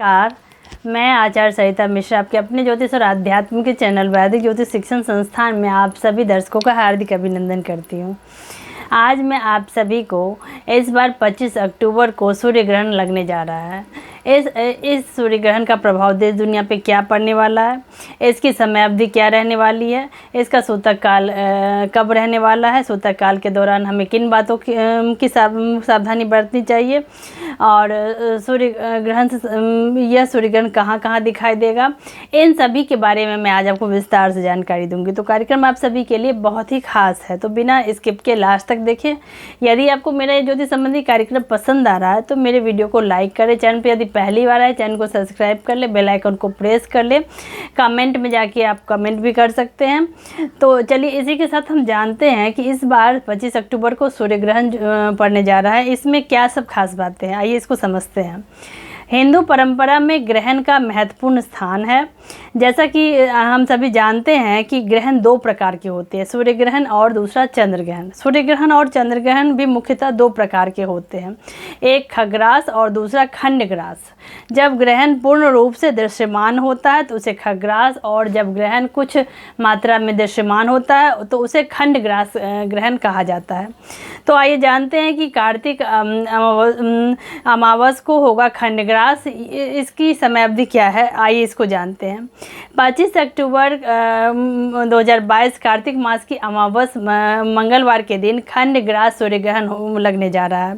नमस्कार, मैं आचार्य सरिता मिश्रा आपके अपने ज्योतिष और आध्यात्म के चैनल वैदिक ज्योतिष शिक्षण संस्थान में आप सभी दर्शकों का हार्दिक अभिनंदन करती हूँ। आज मैं आप सभी को इस बार 25 अक्टूबर को सूर्य ग्रहण लगने जा रहा है। इस सूर्य ग्रहण का प्रभाव देश दुनिया पे क्या पड़ने वाला है, इसकी समय अवधि क्या रहने वाली है, इसका सूतक काल कब रहने वाला है, सूतक काल के दौरान हमें किन बातों की सावधानी बरतनी चाहिए और सूर्य ग्रहण से यह सूर्य ग्रहण कहाँ कहाँ दिखाई देगा, इन सभी के बारे में मैं आज आपको विस्तार से जानकारी दूंगी। तो कार्यक्रम आप सभी के लिए बहुत ही खास है, तो बिना स्किप के लास्ट तक देखिए। यदि आपको मेरा ज्योतिष संबंधी कार्यक्रम पसंद आ रहा है तो मेरे वीडियो को लाइक करें, चैनल पर यदि पहली बार आए चैनल को सब्सक्राइब कर ले, बेल आइकन को प्रेस कर ले, कमेंट में जाके आप कमेंट भी कर सकते हैं। तो चलिए इसी के साथ हम जानते हैं कि इस बार 25 अक्टूबर को सूर्य ग्रहण पड़ने जा रहा है, इसमें क्या सब खास बातें हैं, आइए इसको समझते हैं। हिंदू परंपरा में ग्रहण का महत्वपूर्ण स्थान है। जैसा कि हम सभी जानते हैं कि ग्रहण दो प्रकार के होते हैं, सूर्य ग्रहण और दूसरा चंद्र ग्रहण। सूर्य ग्रहण और चंद्र ग्रहण भी मुख्यतः दो प्रकार के होते हैं, एक खग्रास और दूसरा खंडग्रास। जब ग्रहण पूर्ण रूप से दृश्यमान होता है तो उसे खग्रास, और जब ग्रहण कुछ मात्रा में दृश्यमान होता है तो उसे खंडग्रास ग्रहण कहा जाता है। तो आइए जानते हैं कि कार्तिक अमावस को होगा खंडग्रास, इसकी समय अवधि क्या है, आइए इसको जानते हैं। 25 अक्टूबर 2022 कार्तिक मास की अमावस मंगलवार के दिन खंडग्रास सूर्य ग्रहण लगने जा रहा है।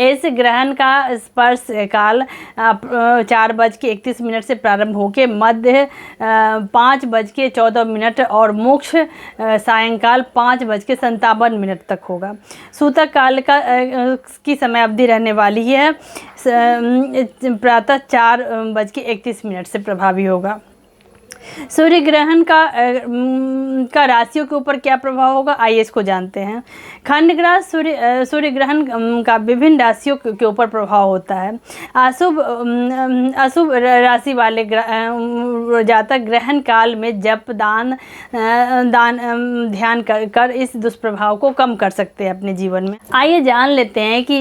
इस ग्रहण का स्पर्श काल 4:31 से प्रारंभ होकर मध्य 5:14 और मोक्ष सायंकाल 5:57 तक होगा। सूतक काल की समय अवधि रहने वाली है, प्रातः 4:31 से प्रभावी होगा। सूर्य ग्रहण का राशियों के ऊपर क्या प्रभाव होगा, आइए इसको जानते हैं। खंडग्रास सूर्य ग्रहण का विभिन्न राशियों के ऊपर प्रभाव होता है। अशुभ राशि वाले जातक ग्रहण काल में जप दान ध्यान कर इस दुष्प्रभाव को कम कर सकते हैं अपने जीवन में। आइए जान लेते हैं कि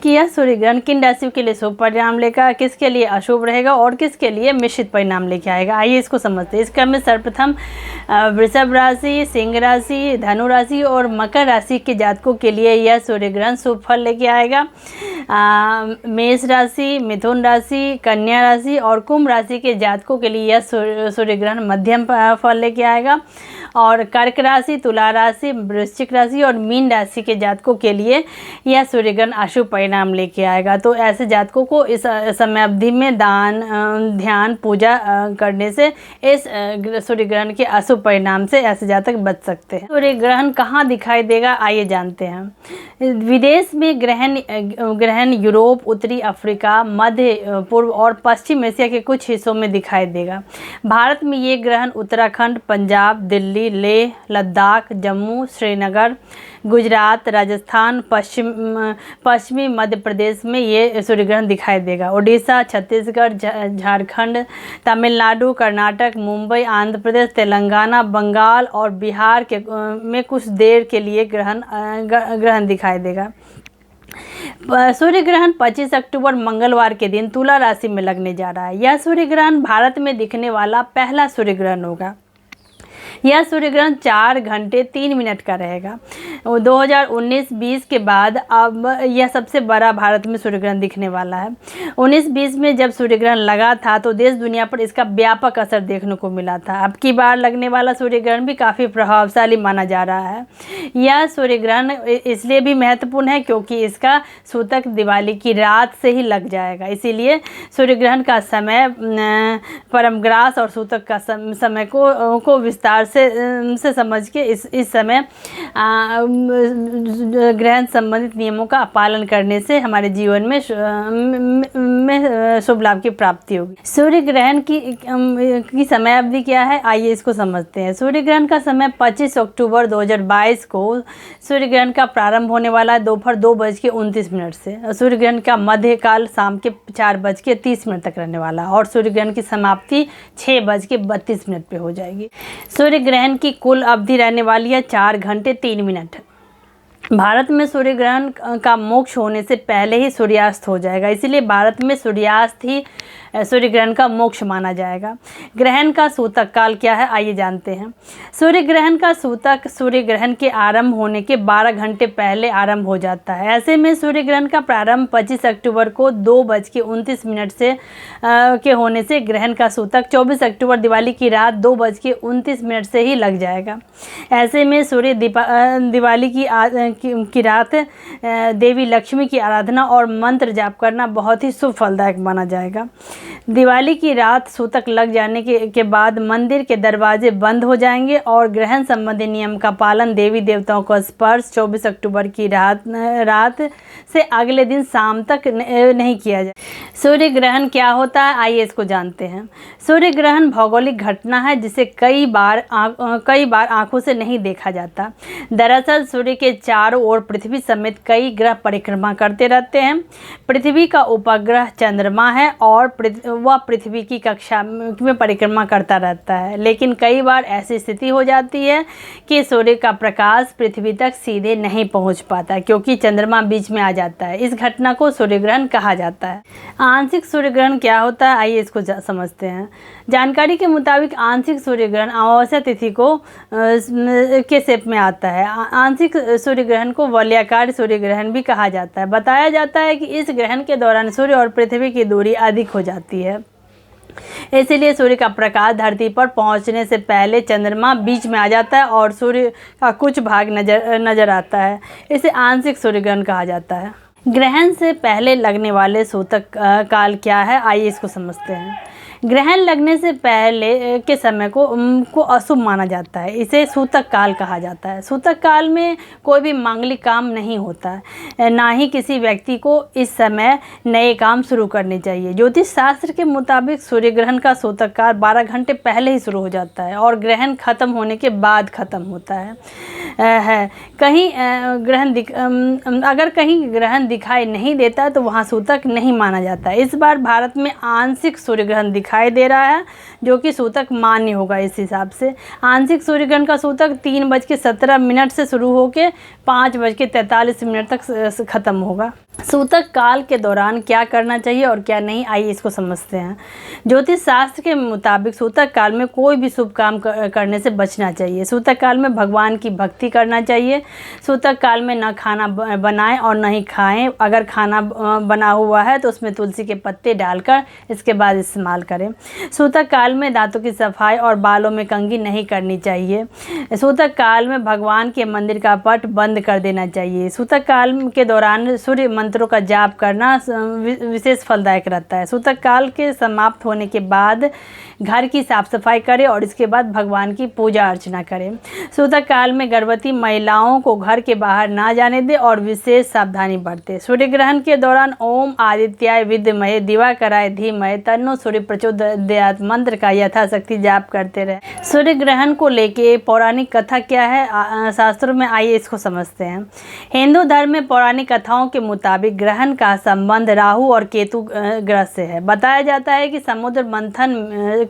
यह सूर्य ग्रहण किन राशियों के लिए शुभ परिणाम लेगा, किसके लिए अशुभ रहेगा और किसके लिए मिश्रित परिणाम लेके आएगा। आइए इसको समझते हैं। इस क्रम में सर्वप्रथम वृषभ राशि, सिंह राशि, धनु राशि और मकर राशि के जातकों के लिए यह सूर्य ग्रहण शुभ फल लेके आएगा। मेष राशि, मिथुन राशि, कन्या राशि और कुंभ राशि के जातकों के लिए यह सूर्य ग्रहण मध्यम फल लेके आएगा। और कर्क राशि, तुला राशि, वृश्चिक राशि और मीन राशि के जातकों के लिए यह सूर्य ग्रहण अशुभ परिणाम लेके आएगा। तो ऐसे जातकों को इस समय अवधि में दान ध्यान पूजा करने से इस सूर्य ग्रहण के अशुभ परिणाम से ऐसे जातक बच सकते हैं। सूर्य ग्रहण कहाँ दिखाई देगा, आइए जानते हैं। विदेश में ग्रहण यूरोप, उत्तरी अफ्रीका, मध्य पूर्व और पश्चिम एशिया के कुछ हिस्सों में दिखाई देगा। भारत में ये ग्रहण उत्तराखंड, पंजाब, दिल्ली, लेह, लद्दाख, जम्मू, श्रीनगर, गुजरात, राजस्थान, पश्चिमी मध्य प्रदेश में ये सूर्य ग्रहण दिखाई देगा। उड़ीसा, छत्तीसगढ़, झारखंड, तमिलनाडु, कर्नाटक, मुंबई, आंध्र प्रदेश, तेलंगाना, बंगाल और बिहार में कुछ देर के लिए ग्रहण दिखाई देगा। सूर्य ग्रहण 25 अक्टूबर मंगलवार के दिन तुला राशि में लगने जा रहा है। यह सूर्य ग्रहण भारत में दिखने वाला पहला सूर्य ग्रहण होगा। यह सूर्य ग्रहण 4 घंटे 3 मिनट का रहेगा। 2019-20 के बाद अब यह सबसे बड़ा भारत में सूर्य ग्रहण दिखने वाला है। 19-20 में जब सूर्य ग्रहण लगा था तो देश दुनिया पर इसका व्यापक असर देखने को मिला था। अब की बार लगने वाला सूर्य ग्रहण भी काफ़ी प्रभावशाली माना जा रहा है। यह सूर्य ग्रहण इसलिए भी महत्वपूर्ण है क्योंकि इसका सूतक दिवाली की रात से ही लग जाएगा, इसीलिए सूर्य ग्रहण का समय परमग्रास और सूतक का समय को विस्तार से समझ के इस समय ग्रहण संबंधित नियमों का पालन करने से हमारे जीवन में शुभ लाभ की प्राप्ति होगी। सूर्य ग्रहण की समय अवधि क्या है, आइए इसको समझते हैं। सूर्य ग्रहण का समय 25 अक्टूबर 2022 को सूर्य ग्रहण का प्रारंभ होने वाला है दोपहर 2:29 से। सूर्य ग्रहण का मध्य काल शाम के 4:30 तक रहने वाला है और सूर्य ग्रहण की समाप्ति 6:32 पे हो जाएगी। सूर्य ग्रहण की कुल अवधि रहने वाली है 4 घंटे 3 मिनट। भारत में सूर्य ग्रहण का मोक्ष होने से पहले ही सूर्यास्त हो जाएगा, इसीलिए भारत में सूर्यास्त ही सूर्य ग्रहण का मोक्ष माना जाएगा। ग्रहण का सूतक काल क्या है, आइए जानते हैं। सूर्य ग्रहण का सूतक सूर्य ग्रहण के आरंभ होने के 12 घंटे पहले आरंभ हो जाता है। ऐसे में सूर्य ग्रहण का प्रारंभ 25 अक्टूबर को 2:29 से के होने से ग्रहण का सूतक 24 अक्टूबर दिवाली की रात 2:29 से ही लग जाएगा। ऐसे में सूर्य दिवाली की रात देवी लक्ष्मी की आराधना और मंत्र जाप करना बहुत ही शुभ फलदायक माना जाएगा। दिवाली की रात सूतक लग जाने के बाद मंदिर के दरवाजे बंद हो जाएंगे और ग्रहण संबंधी नियम का पालन देवी देवताओं का स्पर्श 24 अक्टूबर की रात से अगले दिन शाम तक नहीं किया जाए। सूर्य ग्रहण क्या होता है, आइए इसको जानते हैं। सूर्य ग्रहण भौगोलिक घटना है जिसे कई बार आंखों से नहीं देखा जाता। दरअसल सूर्य के चारों ओर पृथ्वी समेत कई ग्रह परिक्रमा करते रहते हैं। पृथ्वी का उपग्रह चंद्रमा है और वह पृथ्वी की कक्षा में परिक्रमा करता रहता है, लेकिन कई बार ऐसी स्थिति हो जाती है कि सूर्य का प्रकाश पृथ्वी तक सीधे नहीं पहुंच पाता क्योंकि चंद्रमा बीच में आ जाता है। इस घटना को सूर्य ग्रहण कहा जाता है। आंशिक सूर्य ग्रहण क्या होता है, आइए इसको समझते हैं। जानकारी के मुताबिक आंशिक सूर्य ग्रहण अमावस्या तिथि को के शेप में आता है। आंशिक सूर्य ग्रहण को वलयाकार सूर्य ग्रहण भी कहा जाता है। बताया जाता है कि इस ग्रहण के दौरान सूर्य और पृथ्वी की दूरी अधिक हो जाती है, इसलिए सूर्य का प्रकाश धरती पर पहुंचने से पहले चंद्रमा बीच में आ जाता है और सूर्य का कुछ भाग नजर आता है। इसे आंशिक सूर्य ग्रहण कहा जाता है। ग्रहण से पहले लगने वाले सूतक काल क्या है, आइए इसको समझते हैं। ग्रहण लगने से पहले के समय को अशुभ माना जाता है, इसे सूतक काल कहा जाता है। सूतक काल में कोई भी मांगलिक काम नहीं होता है, ना ही किसी व्यक्ति को इस समय नए काम शुरू करने चाहिए। ज्योतिष शास्त्र के मुताबिक सूर्य ग्रहण का सूतक काल 12 घंटे पहले ही शुरू हो जाता है और ग्रहण खत्म होने के बाद खत्म होता है। अगर कहीं ग्रहण दिखाई नहीं देता तो वहाँ सूतक नहीं माना जाता। इस बार भारत में आंशिक सूर्य ग्रहण दिखाई दे रहा है जो कि सूतक मान्य होगा। इस हिसाब से आंशिक सूर्य ग्रहण का सूतक 3:17 से शुरू होकर 5:43 तक खत्म होगा। सूतक काल के दौरान क्या करना चाहिए और क्या नहीं, आइए इसको समझते हैं। ज्योतिष शास्त्र के मुताबिक सूतक काल में कोई भी शुभ काम करने से बचना चाहिए। सूतक काल में भगवान की भक्ति करना चाहिए। सूतक काल में न खाना बनाएं और न ही खाएं। अगर खाना बना हुआ है तो उसमें तुलसी के पत्ते डालकर इसके बाद इस्तेमाल करें। सूतक काल में दांतों की सफाई और बालों में कंघी नहीं करनी चाहिए। सूतक काल में भगवान के मंदिर का पट बंद कर देना चाहिए। सूतक काल के दौरान सूर्य मंत्रों का जाप करना विशेष फलदायक रहता है। सूतक काल के समाप्त होने के बाद घर की साफ सफाई करें और इसके बाद भगवान की पूजा अर्चना करें। सूतक काल में गर्भवती महिलाओं को घर के बाहर ना जाने दें और विशेष सावधानी बरतें। सूर्य ग्रहण के दौरान ओम आदित्याय विद्महे दिवाकराय धीमहि तन्नो सूर्य प्रचोदयात् मंत्र का यथाशक्ति जाप करते रहे। सूर्य ग्रहण को लेके पौराणिक कथा क्या है, शास्त्रों में, आइए इसको समझते हैं। हिंदू धर्म में पौराणिक कथाओं के मुताबिक ग्रहण का संबंध राहु और केतु ग्रह से है। बताया जाता है कि समुद्र मंथन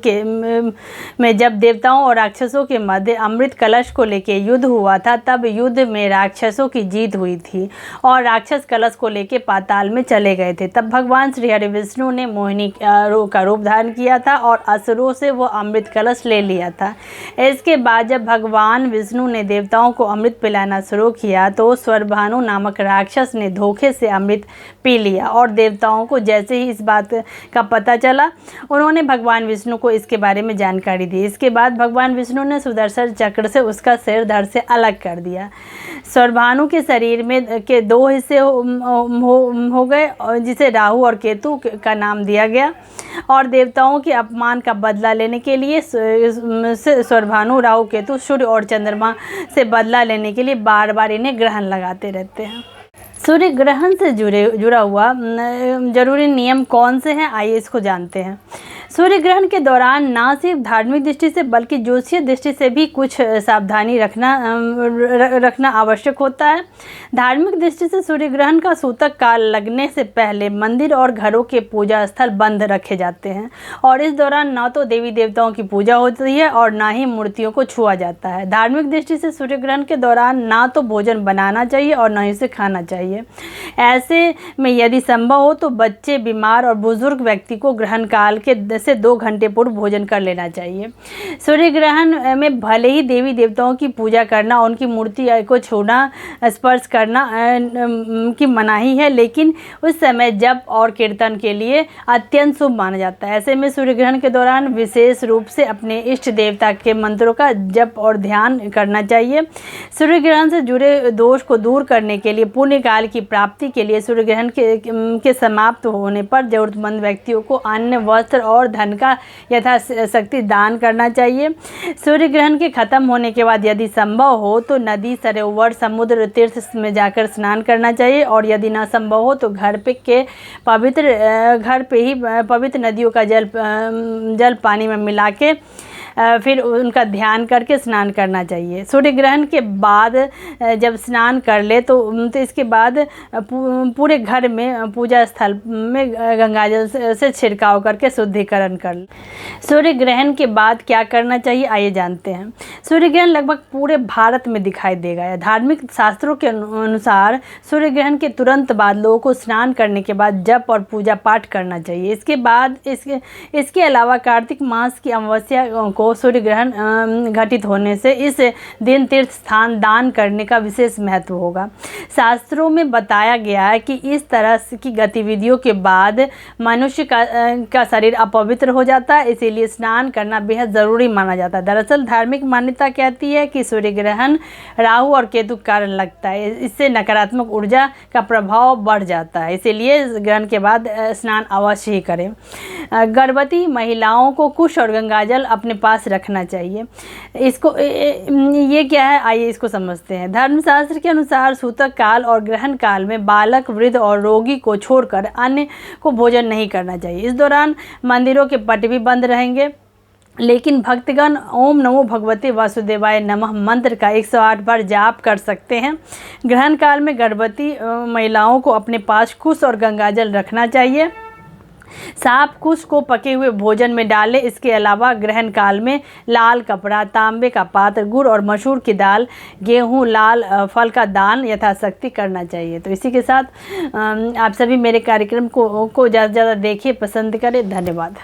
में जब देवताओं और राक्षसों के मध्य अमृत कलश को लेके युद्ध हुआ था, तब युद्ध में राक्षसों की जीत हुई थी और राक्षस कलश को लेके पाताल में चले गए थे। तब भगवान श्री हरि विष्णु ने मोहिनी का रूप धारण किया था और असुरों से वो अमृत कलश ले लिया था। इसके बाद जब भगवान विष्णु ने देवताओं को अमृत पिलाना शुरू किया तो स्वरभानु नामक राक्षस ने धोखे से अमृत पी लिया और देवताओं को जैसे ही इस बात का पता चला, उन्होंने भगवान विष्णु को इसके बारे में जानकारी दी। इसके बाद भगवान विष्णु ने सुदर्शन चक्र से उसका सिर धड़ से अलग कर दिया। स्वरभानु के शरीर में के 2 हिस्से हो गए, जिसे राहु और केतु का नाम दिया गया और देवताओं के अपमान का बदला लेने के लिए स्वरभानु, राहु, केतु, सूर्य और चंद्रमा से बदला लेने के लिए बार बार इन्हें ग्रहण लगाते रहते हैं। सूर्य ग्रहण से जुड़ा हुआ जरूरी नियम कौन से हैं, आइए इसको जानते हैं। सूर्य ग्रहण के दौरान ना सिर्फ धार्मिक दृष्टि से बल्कि ज्योतिषीय दृष्टि से भी कुछ सावधानी रखना आवश्यक होता है। धार्मिक दृष्टि से सूर्य ग्रहण का सूतक काल लगने से पहले मंदिर और घरों के पूजा स्थल बंद रखे जाते हैं और इस दौरान ना तो देवी देवताओं की पूजा होती है और ना ही मूर्तियों को छुआ जाता है। धार्मिक दृष्टि से सूर्य ग्रहण के दौरान ना तो भोजन बनाना चाहिए और ना ही उसे खाना चाहिए। ऐसे में यदि संभव हो तो बच्चे, बीमार और बुजुर्ग व्यक्ति को ग्रहण काल के से 2 घंटे पूर्व भोजन कर लेना चाहिए। सूर्य ग्रहण में भले ही देवी देवताओं की पूजा करना, उनकी मूर्ति को छूना, स्पर्श करना की मनाही है, लेकिन उस समय जप और कीर्तन के लिए अत्यंत शुभ माना जाता है। ऐसे में सूर्य ग्रहण के दौरान विशेष रूप से अपने इष्ट देवता के मंत्रों का जप और ध्यान करना चाहिए। सूर्य ग्रहण से जुड़े दोष को दूर करने के लिए, पुण्य काल की प्राप्ति के लिए सूर्य ग्रहण के समाप्त होने पर जरूरतमंद व्यक्तियों को अन्न, वस्त्र और धन का यथाशक्ति दान करना चाहिए। सूर्य ग्रहण के खत्म होने के बाद यदि संभव हो तो नदी, सरोवर, समुद्र, तीर्थ में जाकर स्नान करना चाहिए और यदि ना संभव हो तो घर पे ही पवित्र नदियों का जल पानी में मिला के फिर उनका ध्यान करके स्नान करना चाहिए। सूर्य ग्रहण के बाद जब स्नान कर ले तो इसके बाद पूरे घर में पूजा स्थल में गंगाजल से छिड़काव करके शुद्धिकरण कर ले। सूर्य ग्रहण के बाद क्या करना चाहिए, आइए जानते हैं। सूर्य ग्रहण लगभग पूरे भारत में दिखाई देगा। धार्मिक शास्त्रों के अनुसार सूर्य ग्रहण के तुरंत बाद लोगों को स्नान करने के बाद जप और पूजा पाठ करना चाहिए। इसके अलावा कार्तिक मास की अमावस्या को सूर्य ग्रहण घटित होने से इस दिन तीर्थ स्थान दान करने का विशेष महत्व होगा। शास्त्रों में बताया गया है कि इस तरह की गतिविधियों के बाद मनुष्य का शरीर अपवित्र हो जाता है, इसीलिए स्नान करना बेहद ज़रूरी माना जाता है। दरअसल धार्मिक मान्यता कहती है कि सूर्य ग्रहण राहु और केतु के कारण लगता है, इससे नकारात्मक ऊर्जा का प्रभाव बढ़ जाता है, इसीलिए ग्रहण के बाद स्नान अवश्य ही करें। गर्भवती महिलाओं को कुश और गंगाजल अपने पास रखना चाहिए। ये क्या है, आइए इसको समझते हैं। धर्मशास्त्र के अनुसार सूतक काल और ग्रहण काल में बालक, वृद्ध और रोगी को छोड़कर अन्य को भोजन नहीं करना चाहिए। इस दौरान मंदिरों के पट भी बंद रहेंगे, लेकिन भक्तगण ओम नमो भगवते वासुदेवाय नमः मंत्र का 108 बार जाप कर सकते हैं। ग्रहण काल में गर्भवती महिलाओं को अपने पास कुश और गंगाजल रखना चाहिए। साफ कुश को पके हुए भोजन में डालें। इसके अलावा ग्रहण काल में लाल कपड़ा, तांबे का पात्र, गुड़ और मसूर की दाल, गेहूं, लाल फल का दान यथाशक्ति करना चाहिए। तो इसी के साथ आप सभी मेरे कार्यक्रम को ज़्यादा से ज़्यादा देखिए, पसंद करें। धन्यवाद।